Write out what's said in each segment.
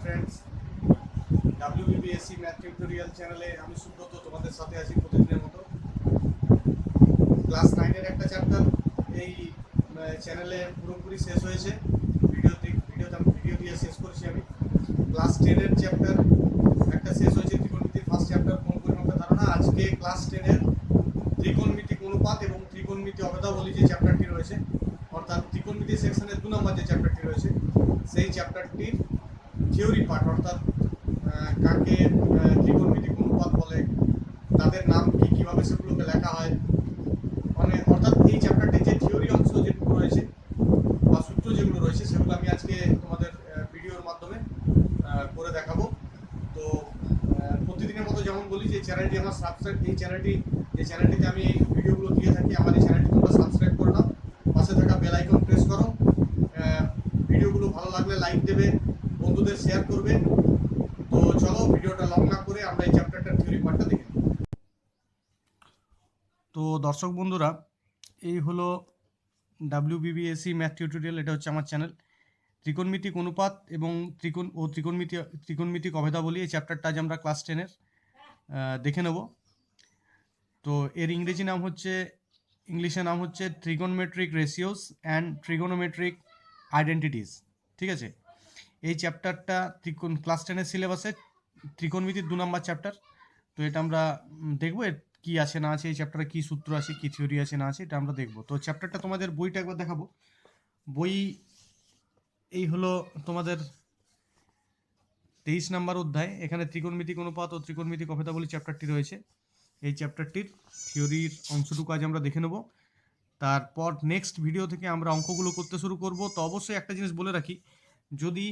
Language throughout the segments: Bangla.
ফ্রেন্ডস, WBBSC ম্যাথ টিউটোরিয়াল চ্যানেলে আমি সুব্রত তোমাদের সাথে আছি প্রতিদিনের মতো। ক্লাস 9-এর একটা চ্যাপ্টার এই চ্যানেলে পুরোপুরি শেষ হয়েছে। ভিডিও দিয়ে শেষ করেছি আমি। ক্লাস 10-এর চ্যাপ্টার একটা শেষ হয়েছে, ত্রিকোণমিতির ফার্স্ট চ্যাপ্টার কোন পরিমাপের ধারণা। আজকে ক্লাস 10-এর ত্রিকোণমিতিক অনুপাত এবং ত্রিকোণমিতি অভেদাবলী যে চ্যাপ্টারটি রয়েছে, অর্থাৎ ত্রিকোণমিতি সেকশনের 2 নম্বর যে চ্যাপ্টারটি রয়েছে, সেই চ্যাপ্টারটির থিওরি পার্ট, অর্থাৎ কাকে ত্রিকোণমিতিক অনুপাত বলে, তাদের নাম কি, কিভাবে সেগুলোকে লেখা হয়, মানে অর্থাৎ এই চ্যাপ্টারটির যে থিওরি অংশ যেগুলো রয়েছে বা সূত্র যেগুলো রয়েছে, সেগুলো আমি আজকে তোমাদের ভিডিওর মাধ্যমে করে দেখাবো। তো প্রতিদিনের মতো যেমন বলি যে চ্যানেলটি আমার সাবস্ক্রাইব, এই চ্যানেলটিতে আমি এই ভিডিওগুলো দিয়ে থাকি, আমার এই চ্যানেলটি তোমরা সাবস্ক্রাইব করে নাও, পাশে থাকা বেল আইকন প্রেস করো। ভিডিওগুলো ভালো লাগলে লাইক দেবে, বন্ধুদের শেয়ার করবে। তো চলো ভিডিওটা লং না করে আমরা এই চ্যাপ্টারটার থিওরি পার্টটা দেখে নিই। তো দর্শক বন্ধুরা, এই হলো WBBSC ম্যাথ টিউটোরিয়াল। এটা হচ্ছে আমার চ্যানেল। ত্রিকোণমিতিক অনুপাত এবং ত্রিকোণমিতিক অভেদাবলী, এই চ্যাপ্টারটা আজ আমরা ক্লাস 10-এর দেখে নেব। তো এর ইংলিশে নাম হচ্ছে trigonometric ratios and trigonometric identities. ঠিক আছে, এই চ্যাপ্টারটা ক্লাস 10-এর সিলেবাসে ত্রিকোণমিতির 2 নম্বর চ্যাপ্টার। তো এটা আমরা দেখবো এর কী আছে না আছে, এই চ্যাপ্টারে কী সূত্র আছে, কী থিওরি আছে না আছে, এটা আমরা দেখবো। তো চ্যাপ্টারটা তোমাদের বইটা একবার দেখাবো। বই এই হলো তোমাদের 23 নম্বর অধ্যায়। এখানে ত্রিকোণমিতিক অনুপাত ও ত্রিকোণমিতিক অভেদাবলী চ্যাপ্টারটি রয়েছে। এই চ্যাপ্টারটির থিওরির অংশটুকু আজ আমরা দেখে নেব। তারপর নেক্সট ভিডিও থেকে আমরা অঙ্কগুলো করতে শুরু করব। তো অবশ্যই একটা জিনিস বলে রাখি, যদি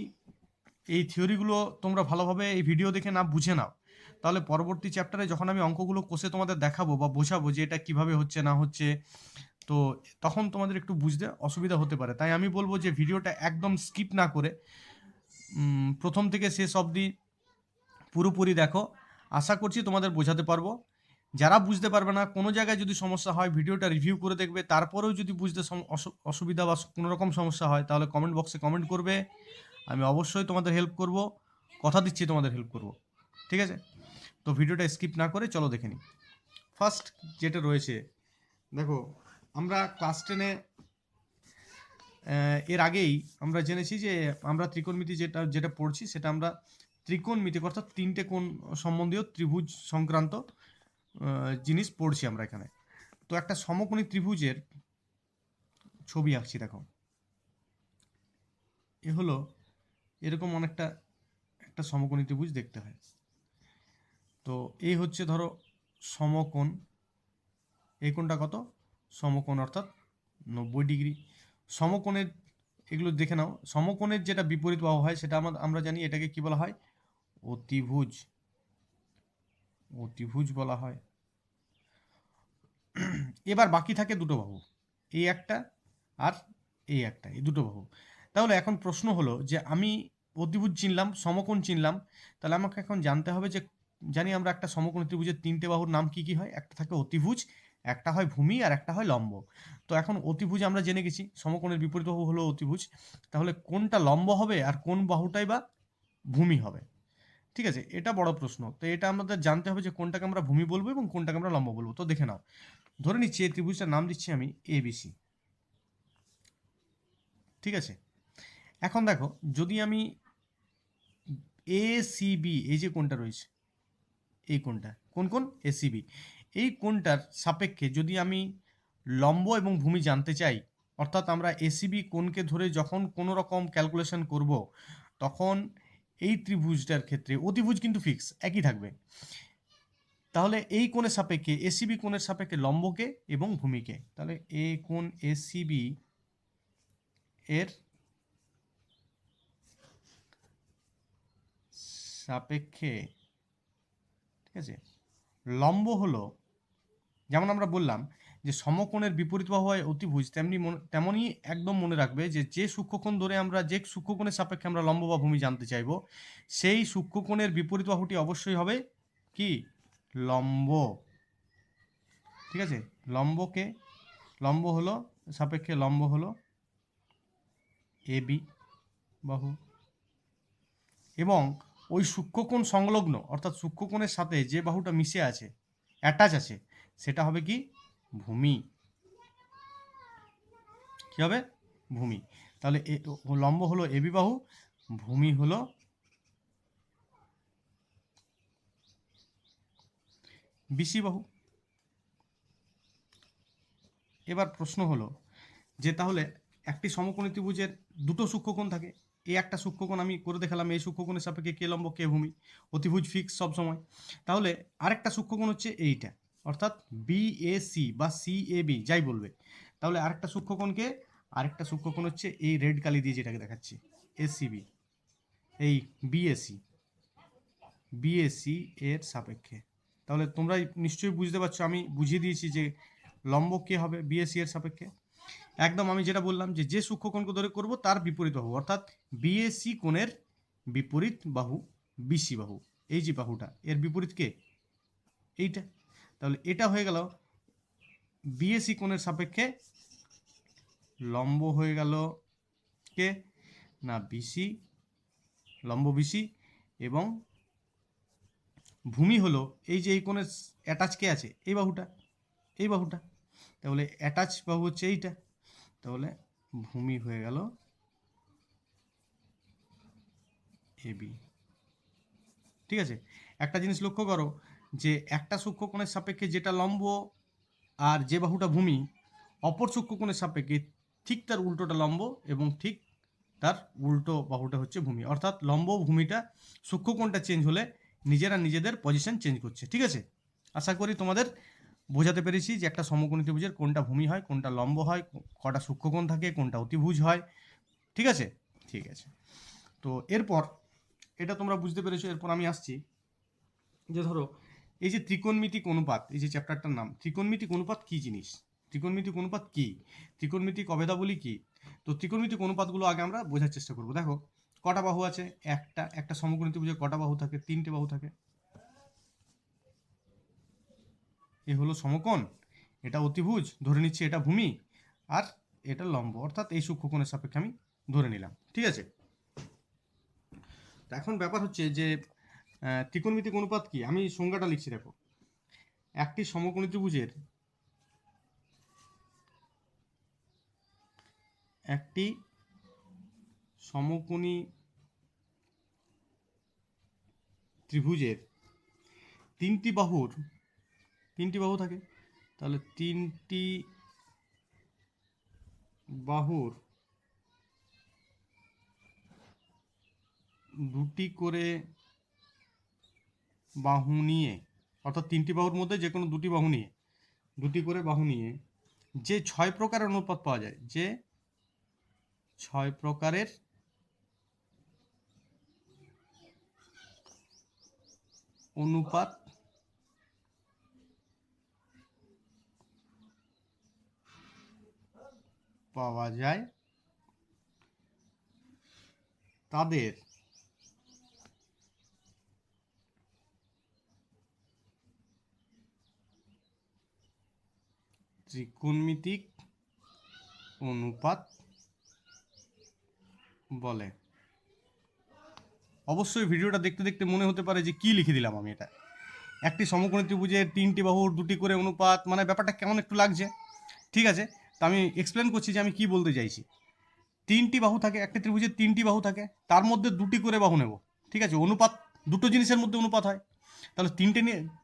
এই থিওরিগুলো তোমরা ভালোভাবে এই ভিডিও দেখে না বুঝে নাও, তাহলে পরবর্তী চ্যাপ্টারে যখন আমি অঙ্কগুলো কষে তোমাদের দেখাবো বা বোঝাবো যে এটা কিভাবে হচ্ছে না হচ্ছে, তো তখন তোমাদের একটু বুঝতে অসুবিধা হতে পারে। তাই আমি বলবো যে ভিডিওটা একদম স্কিপ না করে প্রথম থেকে শেষ অবধি পুরোপুরি দেখো। আশা করছি তোমাদের বোঝাতে পারবো। যারা বুঝতে পারবে না, কোনো জায়গায় যদি সমস্যা হয়, ভিডিওটা রিভিউ করে দেখবে, তারপরেও যদি বুঝতে অসুবিধা বা কোনো রকম সমস্যা হয়, তাহলে কমেন্ট বক্সে কমেন্ট করবে। আমি অবশ্যই তোমাদের হেল্প করব, কথা দিচ্ছি তোমাদের হেল্প করব। ঠিক আছে, তো ভিডিওটা স্কিপ না করে চলো দেখে নিই। ফার্স্ট যেটা রয়েছে, দেখো আমরা ক্লাস 10-এ এর আগেই আমরা জেনেছি যে আমরা ত্রিকোণমিতি যেটা পড়ছি, সেটা আমরা ত্রিকোণমিতি অর্থাৎ 3টে কোণ সম্বন্ধীয় ত্রিভুজ সংক্রান্ত জিনিস পড়ছি আমরা এখানে। তো একটা সমকোণী ত্রিভুজের ছবি আঁকছি। দেখো, এ হলো এরকম অনেকটা একটা সমকোণী ত্রিভুজ দেখতে হয়। তো এই হচ্ছে ধরো সমকোণ, এই কোণটা কত? সমকোণ, অর্থাৎ 90 ডিগ্রি। সমকোণের এগুলো দেখে নাও। সমকোণের যেটা বিপরীত বাহু হয়, সেটা আমরা জানি এটাকে কি বলা হয়? অতিভুজ। অতিভুজ বলা হয়। এবার বাকি থাকে দুটো বাহু, এই একটা আর এই একটা, এই দুটো বাহু। তাহলে এখন প্রশ্ন হলো যে আমি অতিভুজ চিনলাম, সমকোণ চিনলাম, তাহলে আমাকে এখন জানতে হবে যে জানি আমরা একটা সমকোণী ত্রিভুজের 3টে বাহুর নাম কি কি হয়। একটা থাকে অতিভুজ, একটা হয় ভূমি, আর একটা হয় লম্ব। তো এখন অতিভুজ আমরা জেনে গেছি, সমকোণের বিপরীত বাহু হলো অতিভুজ। তাহলে কোনটা লম্ব হবে আর কোন বাহুটাই বা ভূমি হবে? ঠিক আছে, এটা বড় প্রশ্ন। তো এটা আমাদের জানতে হবে যে কোনটাকে আমরা ভূমি বলবো এবং কোনটাকে আমরা লম্ব বলবো। তো দেখে নাও, ধরে নিচ্ছি এই ত্রিভুজটার নাম দিচ্ছি আমি ABC। ঠিক আছে, এখন দেখো, যদি আমি ACB, এই যে কোণটা রয়েছে, এই কোণটা কোন কোণ? ACB। এই কোণটার সাপেক্ষে যদি আমি লম্ব এবং ভূমি জানতে চাই, অর্থাৎ আমরা ACB কোণকে ধরে যখন কোনো রকম ক্যালকুলেশন করব, তখন এই ত্রিভুজটার ক্ষেত্রে অতিভুজ কিন্তু ফিক্স একই থাকবে। তাহলে এই কোণের সাপেক্ষে, ACB কোণের সাপেক্ষে লম্বকে এবং ভূমিকে, তাহলে এই কোণ ACB এর সাপেক্ষে, ঠিক আছে, লম্ব হলো, যেমন আমরা বললাম যে সমকোণের বিপরীত বাহু হয় অতিভুজ, তেমনই একদম মনে রাখবে যে যে সূক্ষ্মকোণ ধরে আমরা, যে সূক্ষ্মকোণের সাপেক্ষে আমরা লম্ব বা ভূমি জানতে চাইব, সেই সূক্ষ্মকোণের বিপরীত বাহুটি অবশ্যই হবে কি? লম্ব। ঠিক আছে, লম্ব হলো সাপেক্ষে লম্ব হলো AB বাহু। এবং ওই সূক্ষ্মকোণ সংলগ্ন অর্থাৎ সূক্ষ্মকোণের সাথে যে বাহুটা মিশে আছে, অ্যাটাচ আছে, সেটা হবে কি ভূমি। কি হবে? ভূমি। তাহলে লম্ব হলো এবি বাহু, ভূমি হলো বিসি বাহু। এবার প্রশ্ন হলো যে তাহলে একটি সমকোণী ত্রিভুজের দুটো সূক্ষ্মকোণ থাকে, এই একটা সূক্ষ্মকোণ আমি করে দেখালাম, এই সূক্ষ্মকোণের সাপেক্ষে কে লম্ব কে ভূমি, অতিভুজ ফিক্স সব সময়। তাহলে আরেকটা সূক্ষ্মকোণ হচ্ছে এইটা, অর্থাৎ বিএসি বা সিএবি যাই বলবে। তাহলে আরেকটা সূক্ষ্মকোণ হচ্ছে এই রেড কালি দিয়ে যেটাকে দেখাচ্ছি এসিবি, এই বিএসি এর সাপেক্ষে। তাহলে তোমরা নিশ্চয়ই বুঝতে পারছো, আমি বুঝিয়ে দিয়েছি যে লম্ব কে হবে বিএসি এর সাপেক্ষে। একদম আমি যেটা বললাম যে সূক্ষ্মকোণকে ধরে করব তার বিপরীত বাহু, অর্থাৎ বিএসি কোণের বিপরীত বাহু বিসি বাহু। এই যে বাহুটা এর বিপরীত কে? এইটা। তাহলে এটা হয়ে গেল বিএসি কোণের সাপেক্ষে লম্ব হয়ে গেল কে না বিসি, লম্ব বিসি, এবং ভূমি হলো এই যে এই কোণের অ্যাটাচ কে আছে এই বাহুটা, এই বাহুটা। তাহলে অ্যাটাচ বাহু হচ্ছে এইটা, তাহলে ভূমি হয়ে গেল এবি। ঠিক আছে, একটা জিনিস লক্ষ্য করো যে একটা সূক্ষ্মকোণের সাপেক্ষে যেটা লম্ব আর যে বাহুটা ভূমি, অপর সূক্ষ্মকোণের সাপেক্ষে ঠিক তার উল্টোটা লম্ব এবং ঠিক তার উল্টো বাহুটা হচ্ছে ভূমি। অর্থাৎ লম্ব ভূমিটা সূক্ষ্মকোণটা চেঞ্জ হলে নিজেরা নিজেদের পজিশন চেঞ্জ করছে। ঠিক আছে, আশা করি তোমাদের বোঝাতে পেরেছি যে একটা সমকোণী ত্রিভুজের কোনটা ভূমি হয়, কোনটা লম্ব হয়, কটা সূক্ষ্মকোণ থাকে, কোনটা অতিভুজ হয়। ঠিক আছে, ঠিক আছে। তো এরপর এটা তোমরা বুঝতে পেরেছো। এরপর আমি আসছি যে ধরো এই যে ত্রিকোণমিতিক অনুপাত, এই যে চ্যাপ্টারটার নাম ত্রিকোণমিতিক অনুপাত কি জিনিস, ত্রিকোণমিতিক অনুপাত কি, ত্রিকোণমিতিক অভেদাবলী কি। তো ত্রিকোণমিতিক অনুপাতগুলো আগে আমরা বোঝার চেষ্টা করব। দেখো কটা বাহু আছে, একটা সমকোণী ত্রিভুজে কটা বাহু থাকে? তিনটে বাহু থাকে। এ হলো সমকোণ, এটা অতিভুজ ধরে নিচ্ছি, এটা ভূমি, আর এটা লম্ব, অর্থাৎ এই সূক্ষ্মকোণের সাপেক্ষে আমি ধরে নিলাম। ঠিক আছে, এখন ব্যাপার হচ্ছে যে ত্রিকোণমিতিক অনুপাত কি, আমি সংজ্ঞাটা লিখছি। দেখো একটি সমকোণী ত্রিভুজের একটি সমকোণী ত্রিভুজের তিনটি বাহু থাকে। তাহলে তিনটি বাহুর দুটি করে বাহু নিয়ে, অর্থাৎ তিনটি বাহুর মধ্যে যে কোনো দুটি করে বাহু নিয়ে যে 6 প্রকারের অনুপাত পাওয়া যায়, যে 6 প্রকারের অনুপাত পাওয়া যায় তাদের ত্রিকোণমিতিক অনুপাত বলে। অবশ্যই ভিডিওটা দেখতে দেখতে মনে হতে পারে যে কি লিখে দিলাম আমি এটা, একটি সমকোণী ত্রিভুজের তিনটি বাহুর দুটি করে অনুপাত, মানে ব্যাপারটা কেমন একটু লাগছে। ঠিক আছে, তো আমি এক্সপ্লেন করছি যে আমি কি বলতে চাইছি। তিনটি বাহু থাকে, একটা ত্রিভুজের তিনটি বাহু থাকে, তার মধ্যে দুটি করে বাহু নেব। ঠিক আছে, অনুপাত দুটো জিনিসের মধ্যে অনুপাত হয়, তাহলে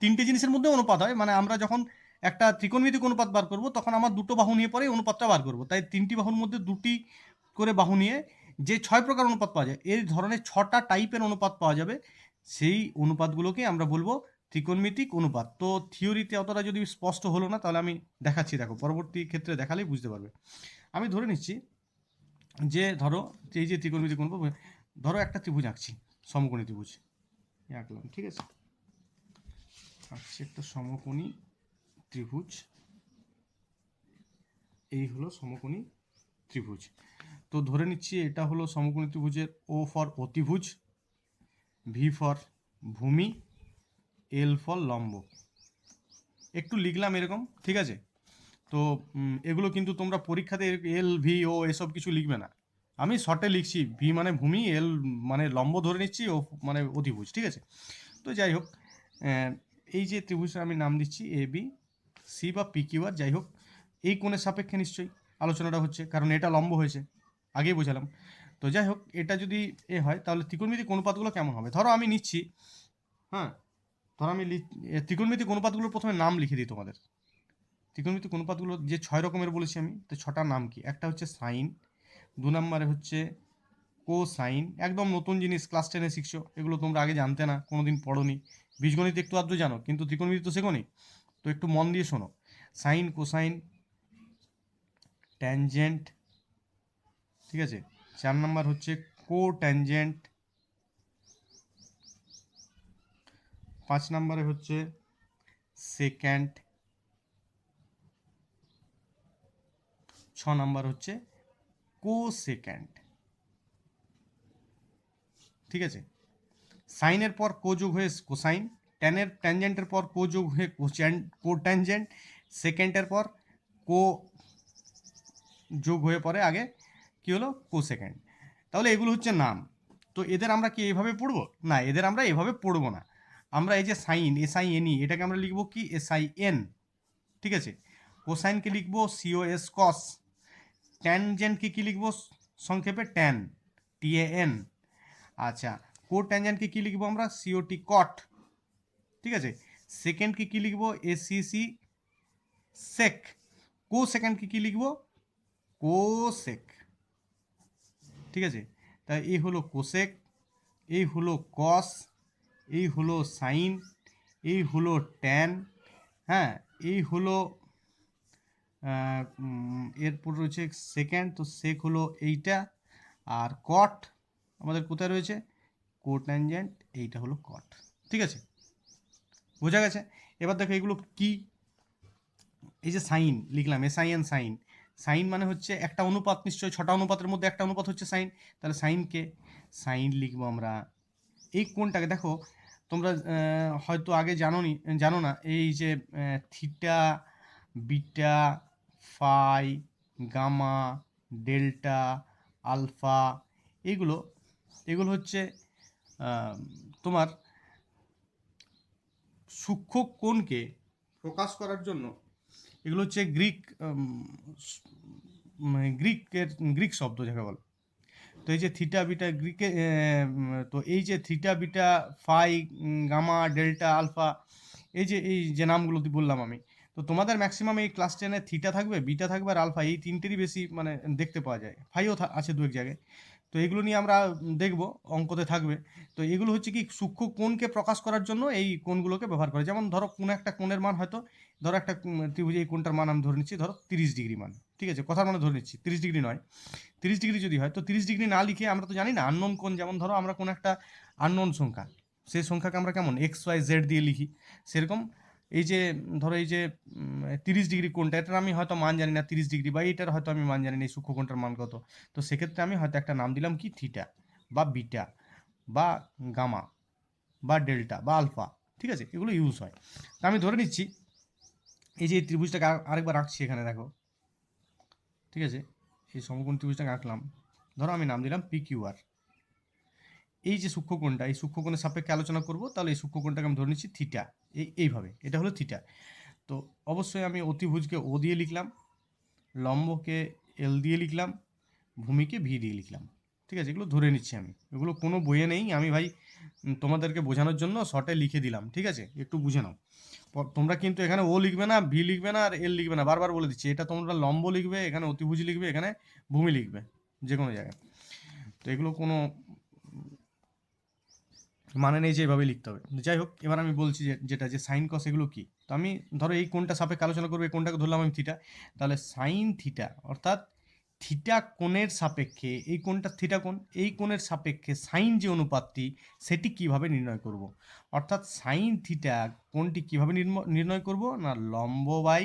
তিনটে জিনিসের মধ্যে অনুপাত হয়, মানে আমরা যখন একটা ত্রিকোণমিতিক অনুপাত বার করব তখন আমার দুটো বাহু নিয়ে পরে অনুপাতটা বার করব। তাই তিনটি বাহুর মধ্যে দুটি করে বাহু নিয়ে যে 6 প্রকার অনুপাত পাওয়া যায়, এই ধরনের 6টা টাইপের অনুপাত পাওয়া যাবে, সেই অনুপাতগুলোকে আমরা বলবো ত্রিকোণমিতিক অনুপাত। তো থিওরিতে অতটা যদি স্পষ্ট হলো না, তাহলে আমি দেখাচ্ছি, দেখো পরবর্তী ক্ষেত্রে দেখালেই বুঝতে পারবে। আমি ধরে নিচ্ছি যে ধরো এই যে ত্রিকোণমিতিক অনুপাত, ধরো একটা ত্রিভুজ আঁকছি, সমকোণী ত্রিভুজ আঁকলাম। ঠিক আছে, আঁকছি একটা সমকোণী ত্রিভুজ, এই হলো সমকোণী ত্রিভুজ। তো ধরে নিচ্ছি এটা হলো সমকোণী ত্রিভুজের ও ফর অতিভুজ, ভি ফর ভূমি, এল ফর লম্ব। একটু লিখলাম এরকম। ঠিক আছে, তো এগুলো কিন্তু তোমরা পরীক্ষাতে এল ভি ও এসব কিছু লিখবে না, আমি শর্টে লিখছি ভি মানে ভূমি, এল মানে লম্ব ধরে নিচ্ছি, ও মানে অতিভুজ, ঠিক আছে। তো যাই হোক, এই যে ত্রিভুজের আমি নাম দিচ্ছি এ বি সি বা পি কিউ আর, যাই হোক এই কোণের সাপেক্ষে নিশ্চয়ই আলোচনাটা হচ্ছে, কারণ এটা লম্ব হয়েছে, আগেই বোঝালাম। তো যাই হোক, এটা যদি এ হয় তাহলে ত্রিকোণমিতিক অনুপাতগুলো কেমন হবে। ধরো আমি নিচ্ছি, হ্যাঁ, ধরো আমি ত্রিকোণমিতিক অনুপাতগুলোর প্রথমে নাম লিখে দিই তোমাদের। ত্রিকোণমিতিক অনুপাতগুলো যে 6 রকমের বলেছি আমি, তো 6টার নাম কি? একটা হচ্ছে সাইন, 2 নম্বরে হচ্ছে কোসাইন, একদম নতুন জিনিস, ক্লাস 10-এ শিখছো, এগুলো তোমরা আগে জানতে না, কোনোদিন পড়োনি। বীজগণিত একটু আধটু জানো, কিন্তু ত্রিকোণমিতি তো শেখোনি। তো একটু মন দিয়ে শোনো, সাইন, কোসাইন, ট্যানজেন্ট, ঠিক আছে। 4 নাম্বার হচ্ছে কো ট্যানজেন্ট, 5 নম্বরে হচ্ছে সেকেন্ড, 6 নাম্বার হচ্ছে কো সেকেন্ড, ঠিক আছে। সাইনের পর কো যোগ হয়ে কোসাইন, ট্যানজেন্টের পর কো যোগ হয়ে কো ট্যানজেন্ট, সেকেন্ডের পর কো যোগ হয়ে পরে আগে কি হলো কো সেকেন্ড। তাহলে এগুলো হচ্ছে নাম। তো এদের আমরা কি এইভাবে পড়বো? না, এদের আমরা এভাবে পড়বো না। আমরা এই যে sine, S I N E, এটাকে আমরা লিখবো কি এস আই এন, ঠিক আছে। কোসাইনকে লিখবো সিও এস কস, ট্যানজেন্টকে কি লিখবো সংক্ষেপে ট্যান, টি এ এন। আচ্ছা, কো ট্যানজেন্টকে কি লিখবো আমরা সিওটি কট, ঠিক আছে। সেকেন্ডকে কি লিখবো এসিসি সেক, কো সেকেন্ডকে কি লিখবো কোসেক, ঠিক আছে। তাই এই হলো কোসেক, এই হলো কস, এই হলো সাইন, এই হলো ট্যান, হ্যাঁ, এই হলো এরপর রয়েছে সেকেন্ড, তো সেক হলো এইটা, আর কট আমাদের কোথায় রয়েছে কোট্যানজেন্ট, এইটা হলো কট, ঠিক আছে, বোঝা গেছে। এবার দেখো এগুলো কি, এই যে সাইন লিখলাম S I N sine, sine মানে হচ্ছে একটা অনুপাত, নিশ্চয়ই 6টা অনুপাতের মধ্যে একটা অনুপাত হচ্ছে সাইন, তাহলে সাইনকে সাইন লিখবো আমরা। এই কোণটাকে দেখো তোমরা হয়তো আগে জানো না, এই যে theta, beta, phi, gamma, delta, alpha, এগুলো এগুলো হচ্ছে তোমার সূক্ষ্ম কোণকে প্রকাশ করার জন্য, এগুলো হচ্ছে গ্রিক শব্দ যাকে বলে। তো এই যে থিটা বিটা গ্রিকে, তো এই যে theta beta phi, gamma, delta, alpha, এই যে নামগুলো বললাম আমি, তো তোমাদের ম্যাক্সিমাম এই ক্লাস 10-এ থিটা থাকবে, বিটা থাকবে আর আলফা, এই তিনটেরই বেশি মানে দেখতে পাওয়া যায়, ফাইও আছে দু এক জায়গায়। তো এগুলো নিয়ে আমরা দেখব, অঙ্কতে থাকবে। তো এগুলো হচ্ছে কি সূক্ষ্ম কোণকে প্রকাশ করার জন্য এই কোণগুলোকে ব্যবহার করে। যেমন ধরো কোনো একটা কোণের মান হয়তো, ধরো একটা ত্রিভুজে এই কোণটার মান আমি ধরে নিচ্ছি ধরো 30 ডিগ্রি মান, ঠিক আছে, কথার মানে ধরে নিচ্ছি 30 ডিগ্রি নয়, 30 ডিগ্রি যদি হয়, তো 30 ডিগ্রি না লিখে আমরা তো জানি না আননোন কোণ, যেমন ধরো আমরা কোনো একটা আননোন সংখ্যা, সেই সংখ্যাকে আমরা কেমন এক্স ওয়াই জেড দিয়ে লিখি, সেরকম এই যে ধরো এই যে 30 ডিগ্রি কোণটা, এটার আমি হয়তো মান জানি না 30 ডিগ্রি, বা এইটার হয়তো আমি মান জানি না এই সূক্ষ্ম কোণটার মান কত। তো সেক্ষেত্রে আমি হয়তো একটা নাম দিলাম কি থিটা বা বিটা বা গামা বা ডেল্টা বা আলফা, ঠিক আছে, এগুলো ইউজ হয়। তা আমি ধরে নিচ্ছি এই যে এই ত্রিভুজটাকে আরেকবার আঁকছি এখানে দেখো, ঠিক আছে, এই সমকোণ ত্রিভুজটাকে আঁকলাম, ধরো আমি নাম দিলাম পি কিউ আর। এই যে সূক্ষ্মকোণটা, এই সূক্ষ্মকোণের সাপেক্ষে আলোচনা করব, তাহলে এই সূক্ষ্মকোণটাকে আমি ধরে নিচ্ছি থিটা, এইভাবে, এটা হলো থিটা। তো অবশ্যই আমি অতিভুজকে ও দিয়ে লিখলাম, লম্বকে এল দিয়ে লিখলাম, ভূমিকে ভি দিয়ে লিখলাম, ঠিক আছে, এগুলো ধরে নিচ্ছি আমি, এগুলো কোনো বইয়ে নেই, আমি ভাই তোমাদেরকে বোঝানোর জন্য শর্টে লিখে দিলাম, ঠিক আছে, একটু বুঝে নাও। তোমরা কিন্তু এখানে ও লিখবে না, ভি লিখবে না আর এল লিখবে না, বারবার বলে দিচ্ছি, এটা তোমরা লম্ব লিখবে, এখানে অতিভুজ লিখবে, এখানে ভূমি লিখবে, যে কোনো জায়গায়। তো এগুলো কোনো মানে নেই যে এভাবে লিখতে হবে। যাই হোক, এবার আমি বলছি যেটা যে সাইন কস এগুলো কি। তো আমি ধরো এই কোণটা সাপেক্ষে আলোচনা করবো, এই কোণটাকে ধরলাম আমি থিটা, তাহলে সাইন থিটা অর্থাৎ থিটা কোণের সাপেক্ষে, এই কোণটা থিটা কোণ, এই কোণের সাপেক্ষে সাইন যে অনুপাতটি সেটি কিভাবে নির্ণয় করব। অর্থাৎ সাইন থিটা কোণটি কিভাবে নির্ণয় করব না, লম্ব বাই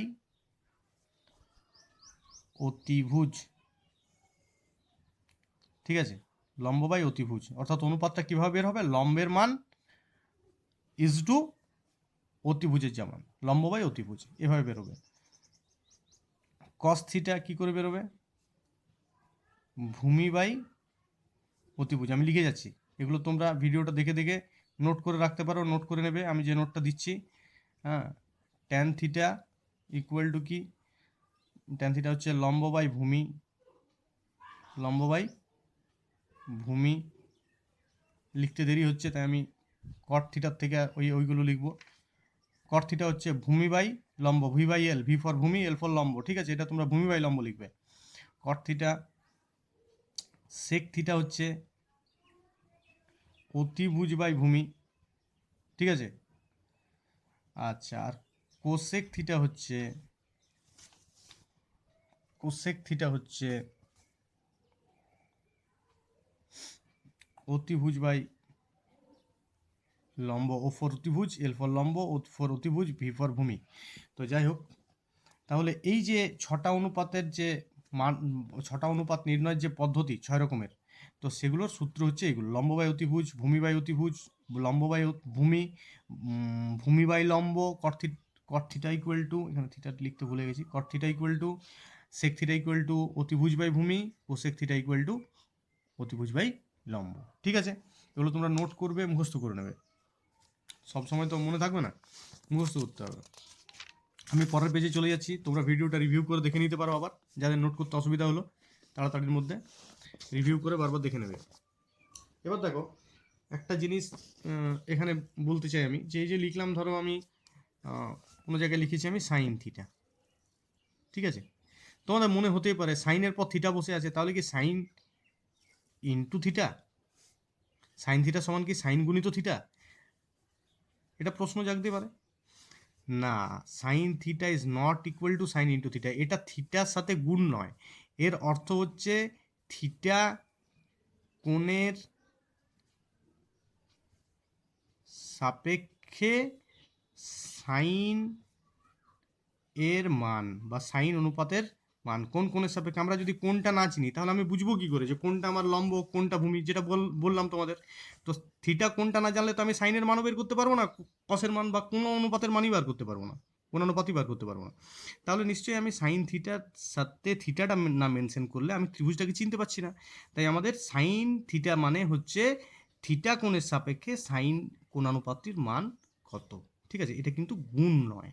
অতিভুজ, ঠিক আছে, লম্ব বাই অতিভুজ, অর্থাৎ অনুপাতটা কিভাবে বের হবে, লম্বের মান ইজ টু অতিভুজের যেমন, লম্ব বাই অতিভুজ, এভাবে বেরোবে। কস থিটা কি করে বেরোবে, ভূমি বাই অতিভুজ। আমি লিখে যাচ্ছি, এগুলো তোমরা ভিডিওটা দেখে দেখে নোট করে রাখতে পারো, নোট করে নেবে আমি যে নোটটা দিচ্ছি। হ্যাঁ, ট্যান থিটা ইকুয়াল টু কি, ট্যান থিটা হচ্ছে লম্ব বাই ভূমি, লম্ব বাই ভূমি। লিখতে দেরি হচ্ছে তাই আমি কট থিটার থেকে ওইগুলো লিখবো। কট থিটা হচ্ছে ভূমি বাই লম্ব, V by L, V for ভূমি, এল ফর লম্ব, ঠিক আছে, এটা তোমরা ভূমি বাই লম্ব লিখবে। কট থিটা, সেক থিটা হচ্ছে অতিভুজ বাই ভূমি, ঠিক আছে। আচ্ছা, আর কোসেক থিটা হচ্ছে, কোসেক থিটা হচ্ছে অতিভুজ বাই লম্ব, ও ফর অতিভুজ, এল ফর লম্ব, ও ফর অতিভুজ, ভি ফর ভূমি। তো যাই হোক, তাহলে এই যে ছটা অনুপাতের যে মান, ছটা অনুপাত নির্ণয়ের যে পদ্ধতি 6 রকমের, তো সেগুলোর সূত্র হচ্ছে এগুলো: লম্ব বাই অতিভুজ, ভূমি বাই অতিভুজ, লম্ব বাই ভূমি, ভূমি বাই লম্ব, কট থিটা ইকুয়াল টু, এখানে থিটা লিখতে ভুলে গেছি, cot theta equal to sec theta equal to অতিভুজ বাই ভূমি, কোসেক থিটা ইকুয়াল টু অতিভুজ বাই লম্ব। ঠিক আছে, এগুলো তোমরা নোট করবে, মুখস্থ করে নেবে। সবসময় তো মনে থাকবে না, মুখস্থ করতে হবে। আমি পরের পেজে চলে যাচ্ছি, তোমরা ভিডিওটা রিভিউ করে দেখে নিতে পারো, আবার যাদের নোট করতে অসুবিধা হলো তাড়াতাড়ির মধ্যে রিভিউ করে বারবার দেখে নেবে। এবার দেখো একটা জিনিস এখানে বলতে চাই আমি, যে এই যে লিখলাম, ধরো আমি কোনো জায়গায় লিখেছি আমি সাইন থিটা, ঠিক আছে, তোমাদের মনে হতেই পারে সাইনের পর থিটা বসে আছে, তাহলে কি sign into theta, sine theta সমান কি সাইন গুণিত থিটা, এটা প্রশ্ন জাগতে পারে। না, sine theta is not equal to sign into theta, এটা থিটার সাথে গুণ নয়। এর অর্থ হচ্ছে থিটা কোণের সাপেক্ষে সাইন এর মান বা সাইন অনুপাতের মান। কোন কোণের সাপেক্ষে, আমরা যদি কোণটা না চিনি তাহলে আমি বুঝবো কি করে যে কোনটা আমার লম্ব, কোনটা ভূমি, যেটা বললাম তোমাদের। তো থিটা কোনটা না জানলে তো আমি সাইনের মানও বের করতে পারবো না, কসের মান বা কোনো অনুপাতের মানই বার করতে পারবো না, কোন অনুপাতই বার করতে পারবো না। তাহলে নিশ্চয়ই আমি সাইন থিটার সাথে থিটাটা না মেনশন করলে আমি ত্রিভুজটাকে চিনতে পারছি না। তাই আমাদের সাইন থিটা মানে হচ্ছে থিটা কোণের সাপেক্ষে সাইন কোণানুপাতটির মান কত, ঠিক আছে, এটা কিন্তু গুণ নয়।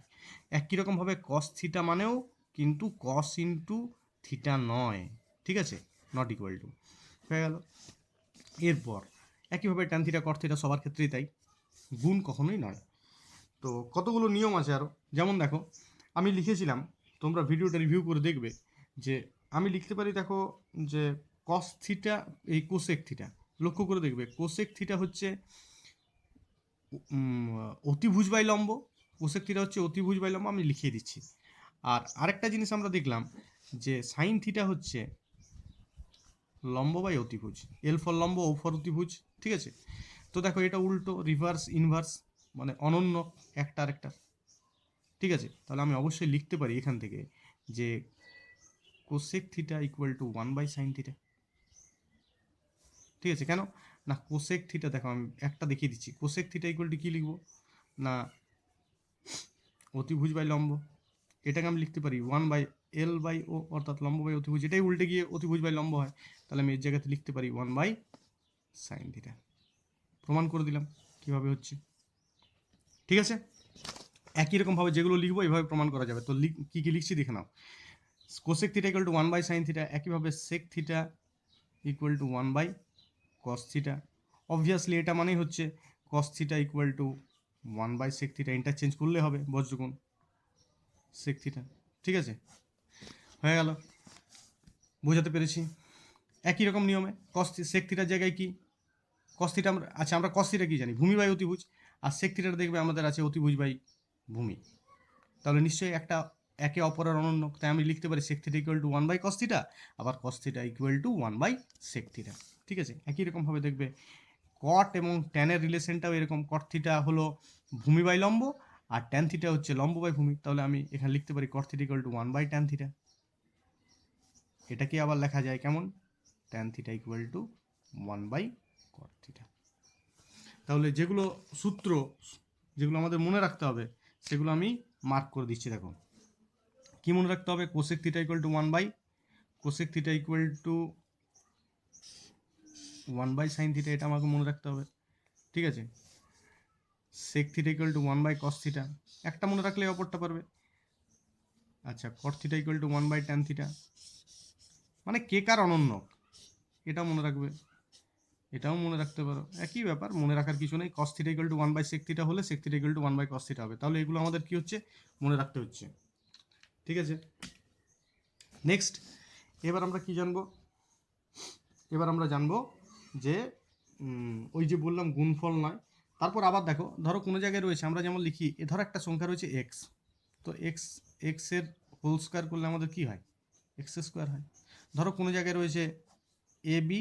একই রকমভাবে কস থিটা মানেও কিন্তু কস ইন্টু থিটা নয়, ঠিক আছে, নট ইকুয়াল টু, হয়ে গেল। এরপর একইভাবে ট্যান থিটা কট থিটা সবার ক্ষেত্রেই তাই, গুণ কখনোই নয়। তো কতগুলো নিয়ম আছে আরও, যেমন দেখো আমি লিখেছিলাম, তোমরা ভিডিওটা রিভিউ করে দেখবে, যে আমি লিখতে পারি, দেখো যে কস থিটা এই কোসেক থিটা, লক্ষ্য করে দেখবে কোসেক থিটা হচ্ছে অতিভুজ বাই লম্ব, কোসেক থিটা হচ্ছে অতিভুজ বাই লম্ব, আমি লিখিয়ে দিচ্ছি। আর আরেকটা জিনিস আমরা দেখলাম যে সাইন থিটা হচ্ছে লম্ব বাই অতিভুজ, এল ফর লম্ব, ও ফর অতিভুজ, ঠিক আছে। তো দেখো এটা উল্টো, রিভার্স ইনভার্স, মানে অনন্য একটা আরেকটা, ঠিক আছে। তাহলে আমি অবশ্যই লিখতে পারি এখান থেকে যে cosec theta equal to 1 by sine theta, ঠিক আছে। কেন না, কোসেক থিটা, দেখো আমি একটা দেখিয়ে দিচ্ছি, কোসেক থিটা ইকুয়াল টু কী লিখবো না, অতিভুজ বাই লম্ব, এটাকে আমি লিখতে পারি 1 বাই এল বাই ও, অর্থাৎ লম্ব বাই অতিভুজ, এটাই উল্টে গিয়ে অতিভুজ বাই লম্ব হয়। তাহলে আমি এর জায়গাতে লিখতে পারি 1 বাই সাইন থিটা। প্রমাণ করে দিলাম কীভাবে হচ্ছে, ঠিক আছে। একই রকমভাবে যেগুলো লিখবো এইভাবে প্রমাণ করা যাবে। তো কী কী লিখছি দেখে নাও। Cosec theta equal to 1 by sine theta, একইভাবে sec theta equal to 1 by cos theta. Obviously এটা মানেই হচ্ছে cos theta equal to 1 by sec theta, interchange করলে হবে বজ্রগুণ সেক থিটা, ঠিক আছে, হয়ে গেল, বোঝাতে পেরেছি। একই রকম নিয়মে কস সেক থিটার জায়গায় কি, কস থিটা আমরা, আচ্ছা আমরা কস থিটা কি জানি, ভূমি বাই অতিভুজ, আর সেক থিটাটা দেখবে আমাদের আছে অতিভুজ বাই ভূমি। তাহলে নিশ্চয়ই একটা একে অপরের অনন্য, তাই আমি লিখতে পারি sec theta equal to 1 by cos theta, আবার cos theta equal to 1 by sec theta, ঠিক আছে। একই রকমভাবে দেখবে কট এবং ট্যানের রিলেশনটাও এরকম, কট থিটা হলো ভূমি বাই লম্ব, আর ট্যান থিটা হচ্ছে লম্ব বাই ভূমি। তাহলে আমি এখানে লিখতে পারি cot theta equal to 1 by tan theta. এটাকে আবার লেখা যায় কেমন, tan theta equal to 1 by cot theta. তাহলে যেগুলো সূত্র, যেগুলো আমাদের মনে রাখতে হবে, সেগুলো আমি মার্ক করে দিচ্ছি। দেখো কী মনে রাখতে হবে, cosec theta equal to 1 by cosec theta equal to 1/sin theta, এটা আমাকে মনে রাখতে হবে, ঠিক আছে। sec theta equal to 1/cos theta, একটা মনে রাখলে অপরটা পারবে। আচ্ছা, cot theta equal to 1/tan theta, মানে কে কার অনন্য, এটাও মনে রাখবে, এটাও মনে রাখতে পারো, একই ব্যাপার, মনে রাখার কিছু নেই। cos theta equal two 1/sec theta হলে sec theta equal to 1/cos theta হবে, তাহলে এগুলো আমাদের কি হচ্ছে, মনে রাখতে হচ্ছে, ঠিক আছে। নেক্সট, এবার আমরা কি জানবো, এবার আমরা জানবো যে ওই যে বললাম গুণফল নয়, তারপর আবার দেখো, ধরো কোনো জায়গায় রয়েছে, আমরা যেমন লিখি, ধরো একটা সংখ্যা রয়েছে এক্স, তো এক্স, এক্সের হোল স্কোয়ার করলে আমাদের কি হয়, এক্স স্কোয়ার হয়। ধরো কোনো জায়গায় রয়েছে এ বি,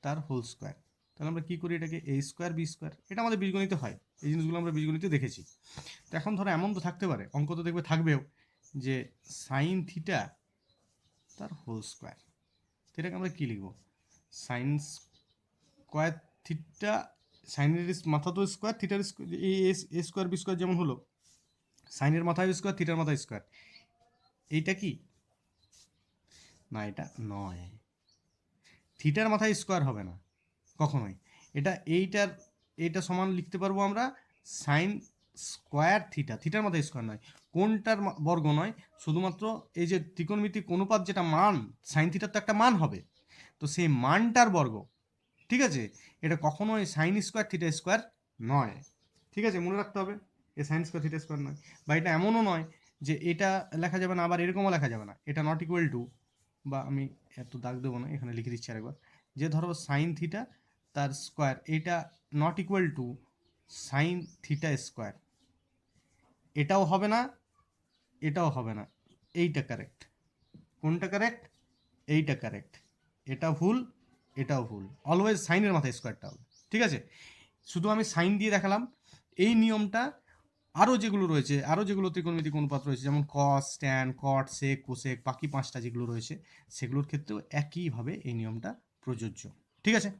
তার হোল স্কোয়ার, তাহলে আমরা কী করি, এটাকে এ স্কোয়ার বি স্কোয়ার, এটা আমাদের বীজগণিতে হয়, এই জিনিসগুলো আমরা বীজগণিতে দেখেছি। তো এখন ধরো এমন তো থাকতে পারে, অঙ্ক তো দেখবে থাকবেও, যে সাইন থিটা তার হোল স্কোয়ার, এটাকে আমরা কী লিখবো, সাইন স্কোয়ার থিটা, সাইনের মাথা তো স্কোয়ার, থিটার এ স্কোয়ার বি স্কোয়ার যেমন হলো, সাইনের মাথায় স্কোয়ার, থিটার মাথায় স্কোয়ার, এইটা কি না, এটা নয়, থিটার মাথায় স্কোয়ার হবে না কখনোই, এটা এইটা সমান লিখতে পারবো আমরা সাইন স্কোয়ার থিটা, থিটার মাথায় স্কোয়ার নয়, কোনটার বর্গ নয়, শুধুমাত্র এই যে ত্রিকোণমিতিক অনুপাত যেটা মান, সাইন থিটার তো একটা মান হবে, তো সেই মানটার বর্গ, ঠিক আছে। এটা কখনোই সাইন স্কোয়ার থিটা স্কোয়ার নয়, ঠিক আছে, মনে রাখতে হবে, এ সাইন স্কোয়ার থিটা স্কোয়ার নয়। বা এটা এমনও নয় যে এটা লেখা যাবে না, আবার এরকমও লেখা যাবে না, এটা নট ইকুয়াল টু, বা আমি এত দাগ দেবো না, এখানে লিখে দিচ্ছি আরেকবার, যে ধরো সাইন থিটা তার স্কোয়ার, এটা not equal to sine theta square, এটাও হবে না, এটাও হবে না, এইটা কারেক্ট, কোনটা কারেক্ট, এইটা কারেক্ট, এটা ভুল, এটাও ভুল, অলওয়েজ সাইনের মাথায় স্কোয়ারটা হবে, ঠিক আছে। শুধু আমি সাইন দিয়ে দেখালাম, এই নিয়মটা আরও যেগুলো রয়েছে, আরও যেগুলো ত্রিকোণমিতিক অনুপাত রয়েছে, যেমন কস, ট্যান, কট, সেক, কোসেক, বাকি 5টা যেগুলো রয়েছে, সেগুলোর ক্ষেত্রেও একইভাবে এই নিয়মটা প্রযোজ্য, ঠিক আছে।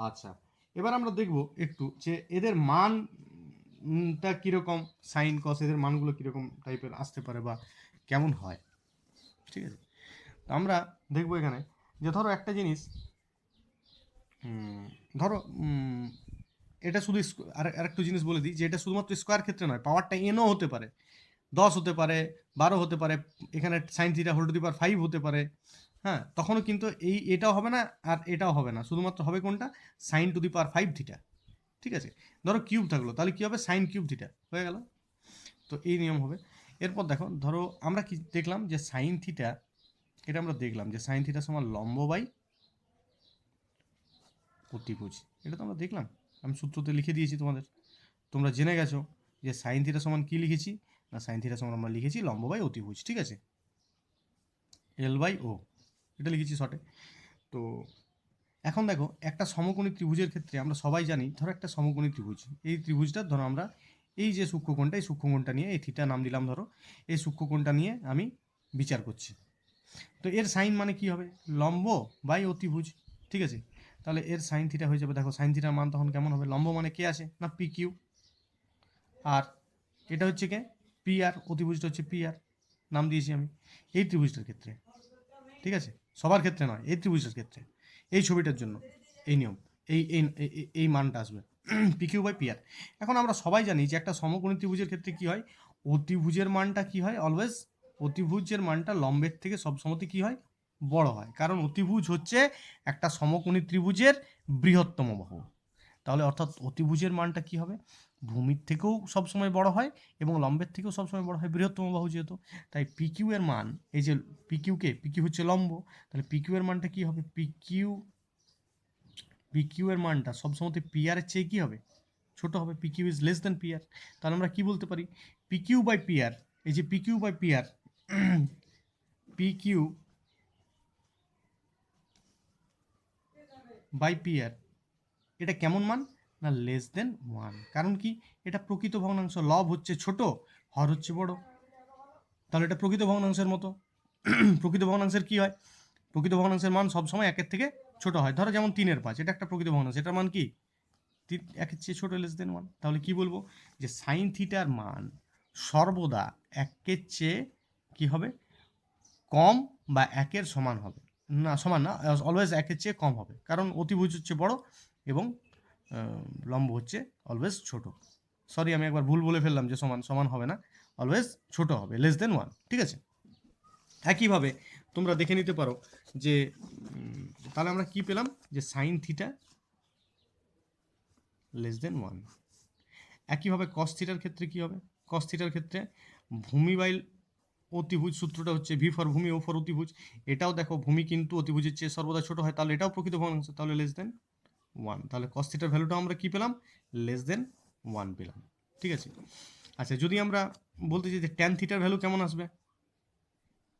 আচ্ছা, এবার আমরা দেখব একটু যে এদের মানটা কীরকম, সাইন কস এদের মানগুলো কীরকম টাইপের আসতে পারে বা কেমন হয়, ঠিক আছে। তো আমরা দেখবো এখানে যে ধরো একটা জিনিস, ধরো এটা শুধু আরেকটু জিনিস বলে দিই, যে এটা শুধুমাত্র স্কোয়ার ক্ষেত্রে নয়, পাওয়ারটা এনও হতে পারে, 10 হতে পারে, 12 হতে পারে, এখানে sine theta whole to the power 5 হতে পারে, হ্যাঁ, তখনও কিন্তু এটাও হবে না আর এটাও হবে না, শুধুমাত্র হবে কোনটা, sine to the power 5 theta, ঠিক আছে। ধরো কিউব থাকলো, তাহলে কী হবে, সাইন কিউব থিটা হয়ে গেল, তো এই নিয়ম হবে। এরপর দেখো, ধরো আমরা কি দেখলাম, যে সাইন থিটা, এটা আমরা দেখলাম যে সাইন থিটা সমান লম্ব বাই অতিভুজ, এটা তো আমরা দেখলাম, আমি সূত্রতে লিখে দিয়েছি তোমাদের, তোমরা জেনে গেছো যে সাইন থিটা সমান কী লিখেছি, না সাইন থিটা সমান আমরা লিখেছি লম্ব বাই অতিভুজ, ঠিক আছে, এল বাই ও, এটা লিখেছি শর্টে। তো এখন দেখো, একটা সমকোণী ত্রিভুজের ক্ষেত্রে আমরা সবাই জানি, ধরো একটা সমকোণী ত্রিভুজ, এই ত্রিভুজটা ধরো আমরা এই যে সূক্ষ্মকোণটা, এই সূক্ষ্মকোণটা নিয়ে, এই থিটা নাম দিলাম ধরো, এই সূক্ষ্মকোণটা নিয়ে আমি বিচার করছি, তো এর সাইন মানে কি হবে, লম্ব বাই অতিভুজ, ঠিক আছে। তাহলে এর সাইন থিটা হয়ে যাবে, দেখো সাইন থিটার মান তখন কেমন হবে, লম্ব মানে কে আসে না পি কিউ, আর এটা হচ্ছে কে পি আর, অতিভুজটা হচ্ছে পি আর, নাম দিয়েছি আমি এই ত্রিভুজটার ক্ষেত্রে, ঠিক আছে, সবার ক্ষেত্রে নয়, এই ত্রিভুজটার ক্ষেত্রে, এই ছবিটার জন্য এই নিয়ম, এই এই এই মানটা আসবে পি কিউ বাই পি আর। এখন আমরা সবাই জানি যে একটা সমকোণী ত্রিভুজের ক্ষেত্রে কি হয়, অতিভুজের মানটা কি হয়, অলওয়েজ অতিভুজের মানটা লম্বের থেকে সবসময় কি হয়, বড় হয়, কারণ অতিভুজ হচ্ছে একটা সমকোণী ত্রিভুজের বৃহত্তম বাহু, তাহলে অর্থাৎ অতিভুজের মানটা কি হবে, ভূমির থেকেও সবসময় বড় হয় এবং লম্বের থেকেও সবসময় বড় হয়, বৃহত্তম বাহু যেহেতু, তাই পিকিউ এর মান, এই যে পিকিউ হচ্ছে লম্ব, তাহলে পিকিউ এর মানটা কি হবে, পিকিউ এর মানটা সবসময় পি আর এর চেয়ে কি হবে, ছোট হবে, PQ is less than P R, তাহলে আমরা কি বলতে পারি, পিকিউ বাই পি আর, এই যে PQ by P R, PQ by P R, এটা কেমন মান না লেস দেন 1, কারণ কি, এটা প্রকৃত ভগ্নাংশ, লব হচ্ছে ছোট, হর হচ্ছে বড়, তাহলে এটা প্রকৃত ভগ্নাংশের মতো। প্রকৃত ভগ্নাংশের কি হয়, প্রকৃত ভগ্নাংশের মান সবসময় 1-এর থেকে ছোট হয়, ধরো যেমন 3/5, এটা একটা প্রকৃত ভগ্নাংশ, এটার মান কি 1-এর চেয়ে ছোট, লেস দেন 1, তাহলে কি বলবো, যে সাইন থিটার মান সর্বদা 1-এর চেয়ে কি হবে, কম বা 1-এর সমান হবে, না সমান না, অলওয়েজ একের চেয়ে কম হবে, কারণ অতিভুজ হচ্ছে বড় এবং লম্ব হচ্ছে অলওয়েজ ছোট। সরি আমি একবার ভুল বলে ফেললাম যে সমান, সমান হবে না, অলওয়েজ ছোট হবে, লেস দেন 1। ঠিক আছে, একইভাবে তোমরা দেখে নিতে পারো যে তাহলে আমরা কি পেলাম, যে সাইন থিটা লেস দেন 1। একইভাবে কস থিটার ক্ষেত্রে কি হবে, কস থিটার ক্ষেত্রে ভূমি বাই অতিভুজ সূত্রটা হচ্ছে ভি ফর ভূমি ও ফর অতিভুজ। এটাও দেখো ভূমি কিন্তু অতিভুজের চেয়ে সর্বদা ছোট হয়, তাহলে এটাও প্রকৃত ভগ্নাংশ, তাহলে লেস দেন 1। তাহলে কস থিটার ভ্যালুটা আমরা কি পেলাম, লেস দেন 1 পেলাম। ঠিক আছে, আচ্ছা যদি আমরা বলতে চাই যে ট্যান থিটার ভ্যালু কেমন আসবে,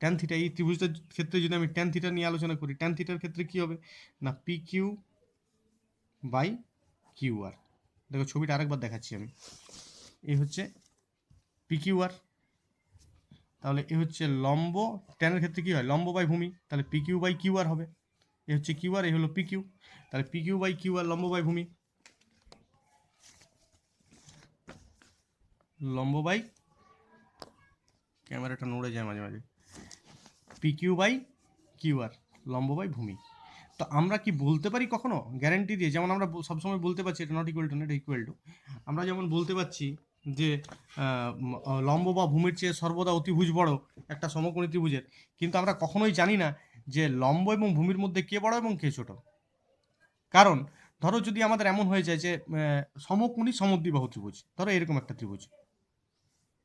ট্যান থিটা এই ত্রিভুজটার ক্ষেত্রে যদি আমি ট্যান থিটা নিয়ে আলোচনা করি, ট্যান থিটার ক্ষেত্রে কি হবে না P Q by Q R. দেখো ছবিটা আরেকবার দেখাচ্ছি আমি, এই হচ্ছে পি কিউ আর, তাহলে এ হচ্ছে লম্ব, ট্যানের ক্ষেত্রে কি হয় লম্ব বাই ভূমি, তাহলে P Q by Q R হবে। এ হচ্ছে কিউ আর, এ হলো পি কিউ, তাহলে P Q by Q R লম্ব বাই ভূমি, লম্ব বাই, ক্যামেরাটা নড়ে যায় মাঝে মাঝে, P Q by Q R লম্ব বাই ভূমি। তো আমরা কি বলতে পারি কখনো গ্যারান্টি দিয়ে, যেমন আমরা সবসময় বলতে পারছি এটা not equal to, not equal to, আমরা যেমন বলতে পারছি যে লম্ব বা ভূমির চেয়ে সর্বদা অতিভুজ বড় একটা সমকোণী ত্রিভুজের, কিন্তু আমরা কখনোই জানি না যে লম্ব এবং ভূমির মধ্যে কে বড় এবং কে ছোট। কারণ ধরো যদি আমাদের এমন হয়ে যায় যে সমকোণী সমদ্বিবাহু ত্রিভুজ, ধরো এরকম একটা ত্রিভুজ,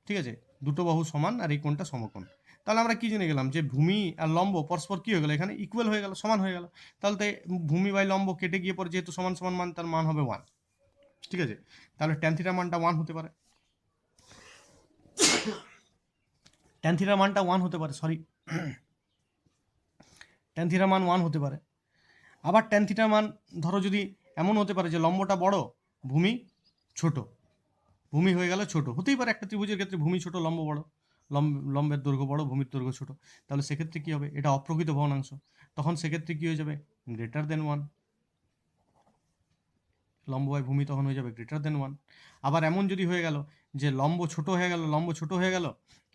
ঠিক আছে, দুটো বাহু সমান আর এই কোণটা সমকোণ, তাহলে আমরা কি জেনে গেলাম যে ভূমি আর লম্ব পরস্পর কি হয়ে গেল, এখানে ইকুয়াল হয়ে গেল, সমান হয়ে গেল, তাহলে তাই ভূমি বাই লম্ব কেটে গিয়ে পরে যেহেতু সমান সমান মান, তার মান হবে 1। ঠিক আছে, তাহলে ট্যান থিটার মানটা 1 হতে পারে, ট্যান থিটার মানটা 1 হতে পারে, সরি ট্যান থিটার মান 1 হতে পারে। আবার ট্যান থিটার মান ধরো যদি এমন হতে পারে যে লম্বটা বড় ভূমি ছোট, ভূমি হয়ে গেল ছোট, হতেই পারে একটা ত্রিভুজের ক্ষেত্রে ভূমি ছোট লম্ব বড়, লম্বের দৈর্ঘ্য বড় ভূমির দৈর্ঘ্য ছোট, তাহলে সেক্ষেত্রে কি হবে, এটা অপ্রকৃত ভগ্নাংশ, তখন সেক্ষেত্রে কি হয়ে যাবে গ্রেটার দেন 1, লম্ব বাই ভূমি তখন হয়ে যাবে গ্রেটার দেন 1। আবার এমন যদি হয়ে গেল যে লম্ব ছোট হয়ে গেল, লম্ব ছোট হয়ে গেল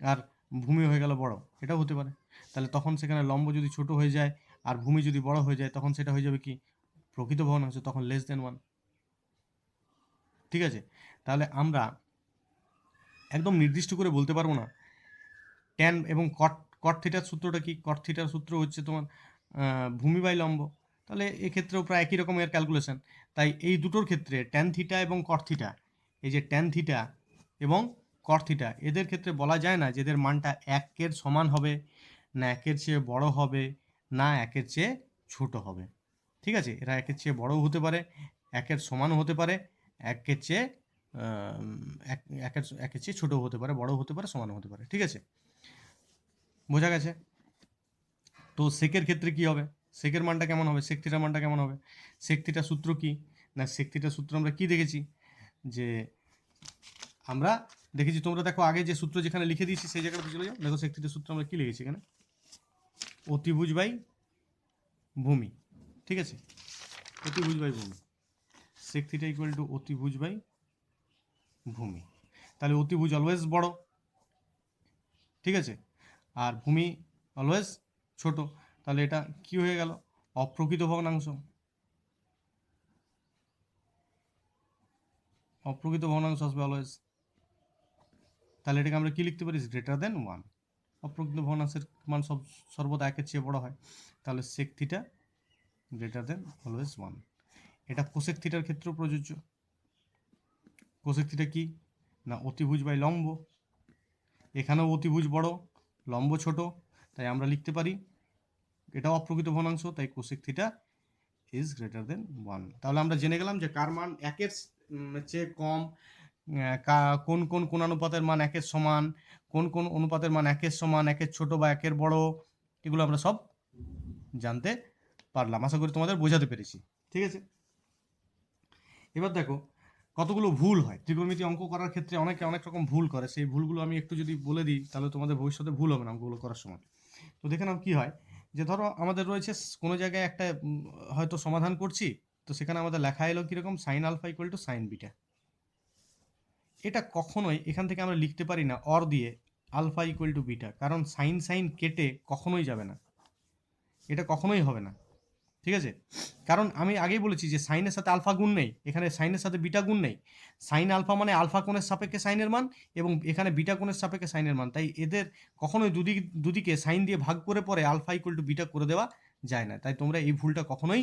আর ভূমি হয়ে গেল বড়, এটাও হতে পারে, তাহলে তখন সেখানে লম্ব যদি ছোট হয়ে যায় আর ভূমি যদি বড় হয়ে যায়, তখন সেটা হয়ে যাবে কি প্রকৃত ভগ্নাংশ, তখন লেস দেন 1। ঠিক আছে, তাহলে আমরা একদম নির্দিষ্ট করে বলতে পারবো না ট্যান এবং কট, কট থিটার সূত্রটা কি, কট থিটার সূত্র হচ্ছে তোমার ভূমি বাই লম্ব, তাহলে এক্ষেত্রেও প্রায় একই রকমের ক্যালকুলেশন। তাই এই দুটোর ক্ষেত্রে ট্যান থিটা এবং কট থিটা, এই যে ট্যান থিটা এবং কট থিটা, এদের ক্ষেত্রে বলা যায় না যে এদের মানটা 1-এর সমান হবে, না 1-এর চেয়ে বড় হবে, না 1-এর চেয়ে ছোট হবে। ঠিক আছে, এরা 1-এর চেয়ে বড়ও হতে পারে, 1-এর সমানও হতে পারে, 1-এর চেয়ে একের চেয়ে ছোটও হতে পারে, বড়ও হতে পারে, সমানও হতে পারে। ঠিক আছে, বোঝা গেছে। তো সেকের ক্ষেত্রে কি হবে, সেকের মানটা কেমন হবে, সেক থিটার মানটা কেমন হবে, সেক থিটার সূত্র কি না, সেক থিটার সূত্র আমরা কি দেখেছি, যে আমরা দেখেছি, তোমরা দেখো আগে যে সূত্র যেখানে লিখে দিয়েছি সেই জায়গাটা চলে যাও, দেখো সেক থিটার সূত্র আমরা কি লিখেছি এখানে, অতিভুজ বাই ভূমি। ঠিক আছে, অতিভুজ বাই ভূমি, সেক থিটা ইকুয়াল টু অতিভুজ বাই ভূমি, তাহলে অতিভুজ অলওয়েজ বড়, ঠিক আছে, আর ভূমি অলওয়েজ ছোট, তাহলে এটা কি হয়ে গেল অপ্রকৃত ভগ্নাংশ, অপ্রকৃত ভগ্নাংশ আসবে অলওয়েজ, তাহলে এটাকে আমরা কি লিখতে পারি গ্রেটার দেন 1, অপ্রকৃত ভগ্নাংশের মান সর্বদা 1-এর চেয়ে বড় হয়, তাহলে sec theta greater than always 1। এটা কোসেক থিটার ক্ষেত্রেও প্রযোজ্য, কোসেক থিটা কি না অতিভুজ বাই লম্ব, এখানেও অতিভুজ বড় লম্ব ছোট, তাই আমরা লিখতে পারি এটাও অপ্রকৃত ভগ্নাংশ, তাই cosec theta is greater than 1। তাহলে আমরা জেনে গেলাম যে কার মান 1-এর চেয়ে কম, কোন কোন কোণানুপাতের মান 1-এর সমান, কোন কোন অনুপাতের মান 1-এর সমান, 1-এর ছোট বা 1-এর বড়, এগুলো আমরা সব জানতে পারলাম, আশা করি তোমাদের বোঝাতে পেরেছি। ঠিক আছে, এবার দেখো কতগুলো ভুল হয় ত্রিকোণমিতি অঙ্ক করার ক্ষেত্রে, অনেকে অনেক রকম ভুল করে, সেই ভুলগুলো আমি একটু যদি বলে দিই তাহলে তোমাদের ভবিষ্যতে ভুল হবে না অঙ্কগুলো করার সময়। তো দেখে নাও কী হয়, যে ধরো আমাদের রয়েছে কোনো জায়গায় একটা হয়তো সমাধান করছি, তো সেখানে আমাদের লেখা এলো কীরকম sine alpha equal to sine beta, এটা কখনোই এখান থেকে আমরা লিখতে পারি না অর দিয়ে আলফা ইকুয়াল টু বিটা, কারণ সাইন সাইন কেটে কখনোই যাবে না, এটা কখনোই হবে না, ঠিক আছে? কারণ আমি আগেই বলেছি যে সাইনের সাথে আলফা গুণ নেই, এখানে সাইনের সাথে বিটা গুণ নেই। সাইন আলফা মানে আলফা কোণের সাপেক্ষে সাইনের মান, এবং এখানে বিটা কোণের সাপেক্ষে সাইনের মান, তাই এদের কখনোই দুদিকে সাইন দিয়ে ভাগ করে পরে আলফা ইকুয়াল টু বিটা করে দেওয়া যায় না, তাই তোমরা এই ভুলটা কখনোই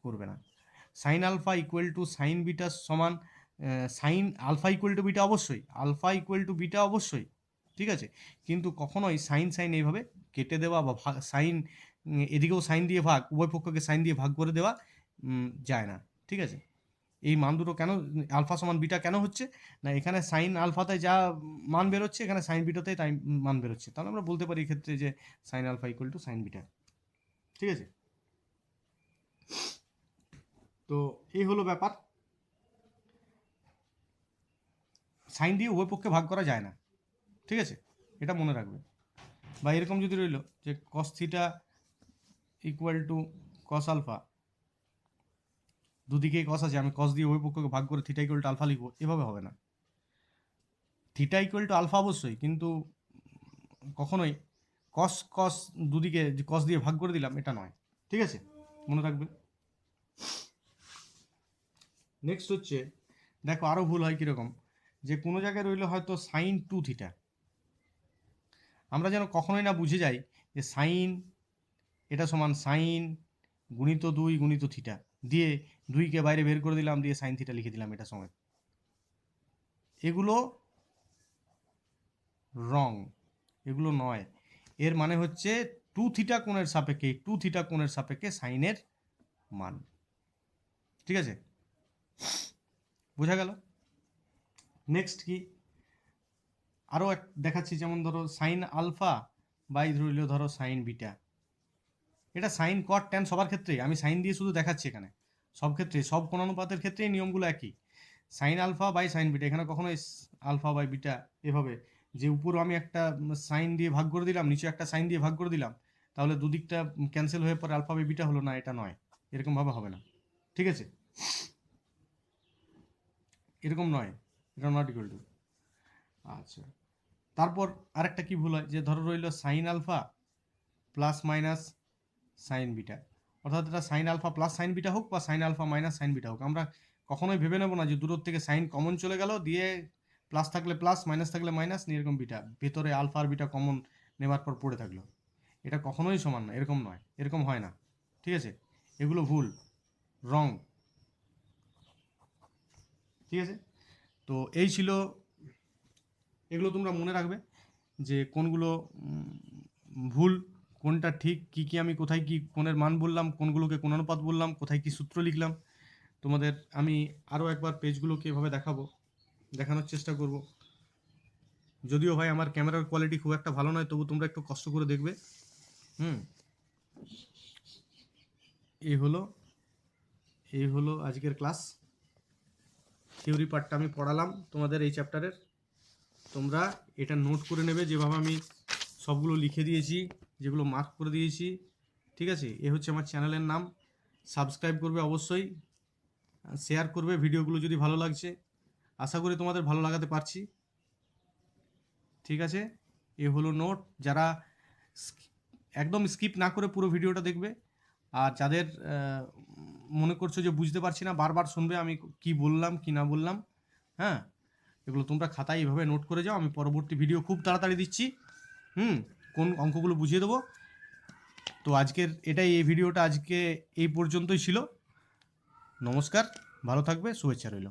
করবে না। Sine alpha equal to sine beta সমান sine alpha equal to beta অবশ্যই, আলফা ইকুয়াল টু বিটা অবশ্যই, ঠিক আছে? কিন্তু কখনোই সাইন সাইন এইভাবে কেটে দেওয়া বা সাইন এদিকেও সাইন দিয়ে ভাগ, উভয় পক্ষকে সাইন দিয়ে ভাগ করে দেওয়া যায় না, ঠিক আছে? এই মান দুটো কেন আলফা সমান বিটা কেন হচ্ছে না, এখানে সাইন আলফাতে যা মান বেরোচ্ছে এখানে সাইন বিটাতেই তাই মান বেরোচ্ছে, তাহলে আমরা বলতে পারি এক্ষেত্রে যে sine alpha equal to sine beta, ঠিক আছে? তো এই হলো ব্যাপার, সাইন দিয়ে উভয় পক্ষে ভাগ করা যায় না, ঠিক আছে? এটা মনে রাখবে। বা এরকম যদি রইল যে cos theta equal to cos alpha, দুদিকেই কস আছে, আমি কস দিয়ে উভয় পক্ষকে ভাগ করে থিটা ইকুয়াল টু আলফা লিখবো, এভাবে হবে না। থিটা ইকুয়াল টু আলফা অবশ্যই, কিন্তু কখনোই কস কস দুদিকে কস দিয়ে ভাগ করে দিলাম এটা নয়, ঠিক আছে? মনে রাখবে। নেক্সট হচ্ছে, দেখো আরও ভুল হয় কীরকম, যে কোনো জায়গায় রইল হয়তো সাইন 2 থিটা, আমরা যেন কখনোই না বুঝে যাই যে সাইন এটা সমান সাইন গুণিত 2 গুণিত থিটা, দিয়ে 2কে বাইরে বের করে দিলাম, দিয়ে সাইন থিটা লিখে দিলাম এটা সময়, এগুলো রং, এগুলো নয়। এর মানে হচ্ছে 2 থিটা কোণের সাপেক্ষে 2 থিটা কোণের সাপেক্ষে সাইনের মান, ঠিক আছে? বোঝা গেল? নেক্সট কি আরও এক দেখাচ্ছি, যেমন ধরো সাইন আলফা বাই ধরল ধরো সাইন বিটা, এটা সাইন কট ট্যান সবার ক্ষেত্রেই, আমি সাইন দিয়ে শুধু দেখাচ্ছি এখানে, সব ক্ষেত্রে সব কোণানুপাতের ক্ষেত্রেই নিয়মগুলো একই। Sine alpha by sine beta, এখানে কখনোই আলফা বাই বিটা এভাবে যে উপর আমি একটা সাইন দিয়ে ভাগ করে দিলাম, নিচে একটা সাইন দিয়ে ভাগ করে দিলাম, তাহলে দুদিকটা ক্যান্সেল হয়ে পরে আলফা বাই বিটা হলো না, এটা নয়, এরকমভাবে হবে না, ঠিক আছে? এরকম নয়, এটা নট ইকুয়াল টু। আচ্ছা, তারপর আরেকটা কি ভুল হয়, যে ধরো রইল sine alpha plus minus sine beta, অর্থাৎ এটা sine alpha plus sine beta হোক বা sine alpha minus sine beta হোক, আমরা কখনোই ভেবে নেবো না যে দূর থেকে সাইন কমন চলে গেল, দিয়ে প্লাস থাকলে প্লাস মাইনাস থাকলে মাইনাস নিয়ে এরকম বিটা ভেতরে আলফা আর বিটা কমন নেবার পর পড়ে থাকলো, এটা কখনোই সমান না, এরকম নয়, এরকম হয় না, ঠিক আছে? এগুলো ভুল, রং, ঠিক আছে? তো এই ছিল, এগুলো তোমরা মনে রাখবে যে কোনগুলো ভুল কোনটা ঠিক, কি কি আমি কোথায় কি কোণের মান বললাম, কোনগুলোকে কোণানুপাত বললাম, কোথায় কি সূত্র লিখলাম। তোমাদের আমি আরও একবার পেজগুলোকে এভাবে দেখানোর চেষ্টা করব, যদিও ভাই আমার ক্যামেরার কোয়ালিটি খুব একটা ভালো নয়, তবু তোমরা একটু কষ্ট করে দেখবে। এই হলো আজকের ক্লাস, থিওরি পার্টটা আমি পড়ালাম তোমাদের এই চ্যাপ্টারের, তোমরা এটা নোট করে নেবে, যেভাবে আমি সবগুলো লিখে দিয়েছি, যেগুলো মার্ক করে দিয়েছি, ঠিক আছে? এ হচ্ছে আমার চ্যানেলের নাম, সাবস্ক্রাইব করবে অবশ্যই, শেয়ার করবে ভিডিওগুলো যদি ভালো লাগছে, আশা করি তোমাদের ভালো লাগাতে পারছি, ঠিক আছে? এ হলো নোট, যারা একদম স্কিপ না করে পুরো ভিডিওটা দেখবে, আর যাদের মনে করছো যে বুঝতে পারছি না, বারবার শুনবে আমি কি বললাম কি না বললাম, হ্যাঁ, এগুলো তোমরা খাতায় এইভাবে নোট করে যাও, আমি পরবর্তী ভিডিও খুব তাড়াতাড়ি দিচ্ছি, কোন অঙ্কগুলো বুঝিয়ে দেবো। তো আজকের এই ভিডিওটা আজকে এই পর্যন্তই ছিল। নমস্কার, ভালো থাকবে, শুভেচ্ছা রইল।